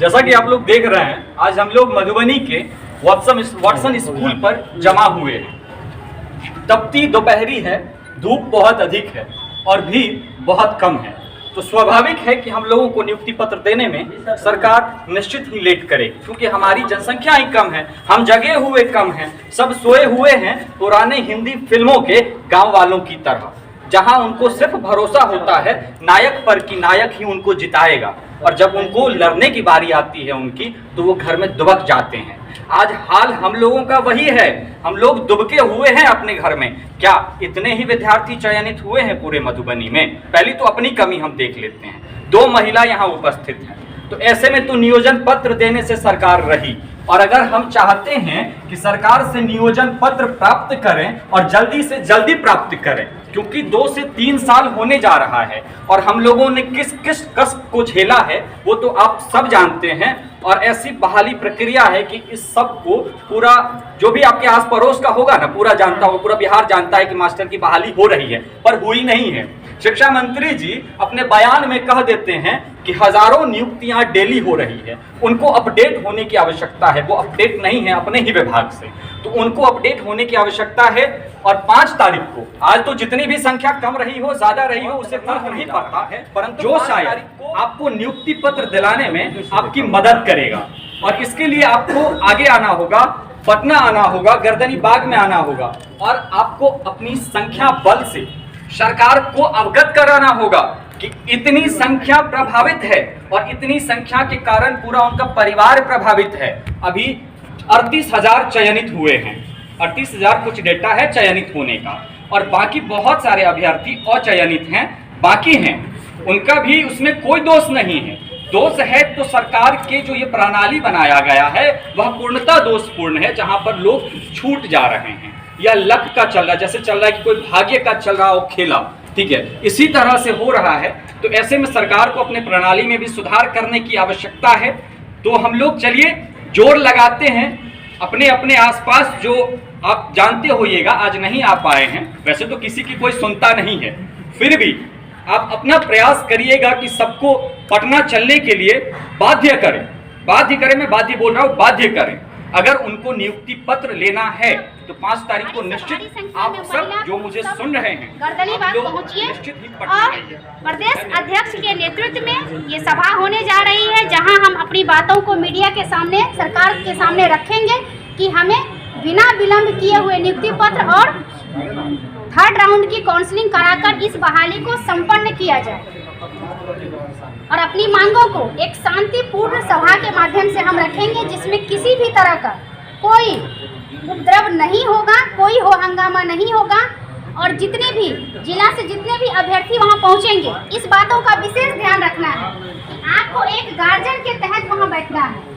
जैसा कि आप लोग देख रहे हैं, आज हम लोग मधुबनी के वाटसन स्कूल पर जमा हुए हैं। तपती दोपहरी है, धूप बहुत अधिक है और भीड़ बहुत कम है, तो स्वाभाविक है कि हम लोगों को नियुक्ति पत्र देने में सरकार निश्चित ही लेट करे, क्योंकि हमारी जनसंख्या ही कम है, हम जगे हुए कम हैं, सब सोए हुए हैं पुराने हिंदी फिल्मों के गांव वालों की तरह, जहां उनको सिर्फ भरोसा होता है नायक पर कि नायक ही उनको जिताएगा, और जब उनको लड़ने की बारी आती है उनकी, तो वो घर में दुबक जाते हैं। आज हाल हम लोगों का वही है, हम लोग दुबके हुए हैं अपने घर में। क्या इतने ही विद्यार्थी चयनित हुए हैं पूरे मधुबनी में? पहली तो अपनी कमी हम देख लेते हैं, 2 महिला यहाँ उपस्थित हैं, तो ऐसे में तो नियोजन पत्र देने से सरकार रही। और अगर हम चाहते हैं कि सरकार से नियोजन पत्र प्राप्त करें और जल्दी से जल्दी प्राप्त करें, क्योंकि 2 से 3 साल होने जा रहा है और हम लोगों ने किस किस कष्ट को झेला है वो तो आप सब जानते हैं। और ऐसी बहाली प्रक्रिया है कि इस सब को पूरा जो भी आपके आस पड़ोस का होगा ना, पूरा जानता होगा, पूरा बिहार जानता है कि मास्टर की बहाली हो रही है, पर हुई नहीं है। शिक्षा मंत्री जी अपने बयान में कह देते हैं कि हजारों नियुक्तियां डेली हो रही है, उनको अपडेट होने की आवश्यकता है, वो अपडेट नहीं है अपने ही विभाग से, तो उनको अपडेट होने की आवश्यकता है। और 5 तारीख को, आज तो जितनी भी संख्या कम रही हो ज्यादा रही हो उससे फर्क नहीं पड़ता है, परंतु जो शायद आपको नियुक्ति पत्र दिलाने में आपकी मदद करेगा, और इसके लिए आपको आगे आना होगा, पटना आना होगा, गर्दनी बाग में आना होगा, और आपको अपनी संख्या बल से सरकार को अवगत कराना होगा कि इतनी संख्या प्रभावित है और इतनी संख्या के कारण पूरा उनका परिवार प्रभावित है। अभी 38,000 चयनित हुए हैं, 38,000 कुछ डेटा है चयनित होने का, और बाकी बहुत सारे अभ्यर्थी अचयनित हैं, बाकी हैं, उनका भी उसमें कोई दोष नहीं है। दोष है तो सरकार के जो ये प्रणाली बनाया गया है वह पूर्णतः दोषपूर्ण है, जहां पर लोग छूट जा रहे हैं या लक का चल रहा है, जैसे चल रहा है कि कोई भाग्य का चल रहा हो खेला, ठीक है, इसी तरह से हो रहा है। तो ऐसे में सरकार को अपने प्रणाली में भी सुधार करने की आवश्यकता है। तो हम लोग चलिए जोर लगाते हैं अपने अपने आसपास, जो आप जानते होइएगा आज नहीं आ पाए हैं, वैसे तो किसी की कोई सुनता नहीं है, फिर भी आप अपना प्रयास करिएगा कि सबको पटना चलने के लिए बाध्य करें, मैं बाध्य बोल रहा हूँ, बाध्य करें। अगर उनको नियुक्ति पत्र लेना है तो 5 तारीख को निश्चित आप सब जो मुझे सुन रहे हैं गर्दनी बाग पहुंचिए, और प्रदेश अध्यक्ष के नेतृत्व में ये सभा होने जा रही है, जहां हम अपनी बातों को मीडिया के सामने, सरकार के सामने रखेंगे कि हमें बिना विलंब किए हुए नियुक्ति पत्र और 3rd राउंड की काउंसलिंग कराकर इस बहाली को संपन्न किया जाए, और अपनी मांगों को एक शांतिपूर्ण सभा के माध्यम से हम रखेंगे, जिसमें किसी भी तरह का कोई उपद्रव नहीं होगा, कोई हो हंगामा नहीं होगा। और जितने भी जिला से जितने भी अभ्यर्थी वहां पहुंचेंगे, इस बातों का विशेष ध्यान रखना है कि आपको एक गार्जियन के तहत वहां बैठना है।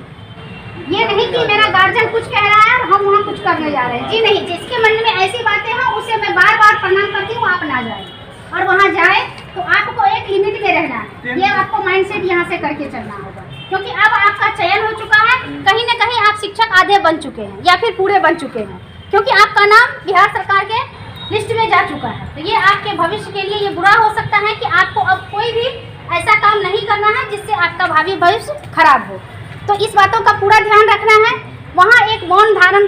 ये नहीं कि मेरा गार्जियन कुछ कह रहा है और हम वहाँ कुछ करने जा रहे हैं, जी नहीं। जिसके मन में ऐसी बातें हों उसे मैं बार बार प्रणाम करती हूँ, आप ना जाए, और वहाँ जाए तो आपको एक लिमिट में रहना है। ये आपको माइंडसेट यहाँ से करके चलना होगा, क्योंकि अब आपका चयन हो चुका है, कहीं न कहीं आप शिक्षक आधे बन चुके हैं या फिर पूरे बन चुके हैं, क्योंकि आपका नाम बिहार सरकार के लिस्ट में जा चुका है। तो ये आपके भविष्य के लिए ये बुरा हो सकता है कि आपको अब कोई भी ऐसा काम नहीं करना है जिससे आपका भावी भविष्य खराब हो। तो इस बातों का पूरा ध्यान रखना है। वहाँ एक मौन धारण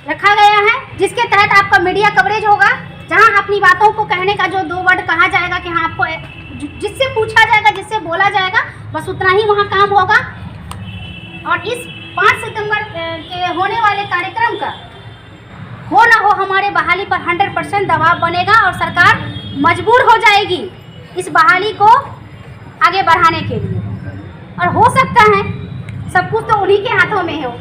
रखा गया है, जिसके तहत आपका मीडिया कवरेज होगा, जहाँ अपनी बातों को कहने का जो 2 वर्ड कहा जाएगा कि हाँ आपको जिससे पूछा जाएगा, जिससे बोला जाएगा, बस उतना ही वहाँ काम होगा। और इस 5 सितंबर के होने वाले कार्यक्रम का हो ना हो हमारे बहाली पर 100% दबाव बनेगा और सरकार मजबूर हो जाएगी इस बहाली को आगे बढ़ाने के लिए। और हो सकता है सब कुछ तो उन्हीं के हाथों में हो,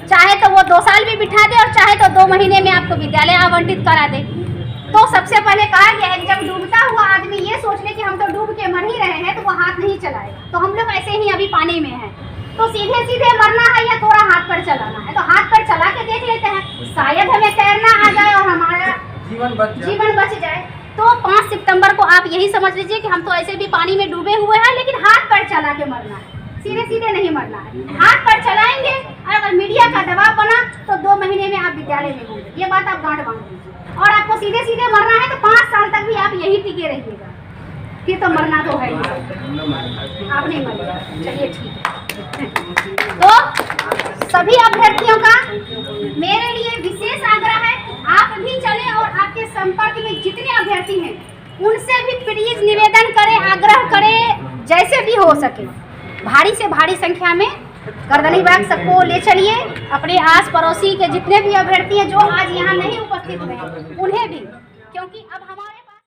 चाहे तो वो 2 साल भी बिठा दे और चाहे तो 2 महीने में आपको विद्यालय आवंटित करा दे। तो सबसे पहले कहा गया है कि जब डूबता हुआ आदमी ये सोच ले कि हम तो डूब के मर ही रहे हैं, तो वो हाथ नहीं चलाएगा। तो हम लोग ऐसे ही अभी पानी में हैं, तो सीधे सीधे मरना है या थोड़ा हाथ पर चलाना है, तो हाथ पर चला के देख लेते हैं, शायद हमें तैरना आ जाए और हमारा जीवन बच जाए। तो 5 सितंबर को आप यही समझ लीजिए कि हम तो ऐसे भी पानी में डूबे हुए हैं, लेकिन हाथ पर चला के मरना है, सीधे सीधे नहीं मरना है। हाथ पर चलाएंगे और अगर मीडिया का दबाव बना तो 2 महीने में आप विद्यालय में होंगे, ये बात आप गांठ बांध लीजिए। और आपको सीधे सीधे मरना है तो 5 साल तक भी आप यही टिके रहिएगा, फिर तो मरना तो है ही, आप नहीं मरिएगा। चलिए ठीक है। सभी अभ्यर्थियों का मेरे लिए विशेष आग्रह है, आप भी चलें और आपके संपर्क में जितने अभ्यर्थी हैं उनसे भी प्लीज निवेदन करें, आग्रह करें, जैसे भी हो सके भारी से भारी संख्या में गर्दनी बाग सबको ले चलिए। अपने आस पड़ोसी के जितने भी अभ्यर्थी हैं जो आज यहाँ नहीं उपस्थित हुए उन्हें भी, क्योंकि अब हमारे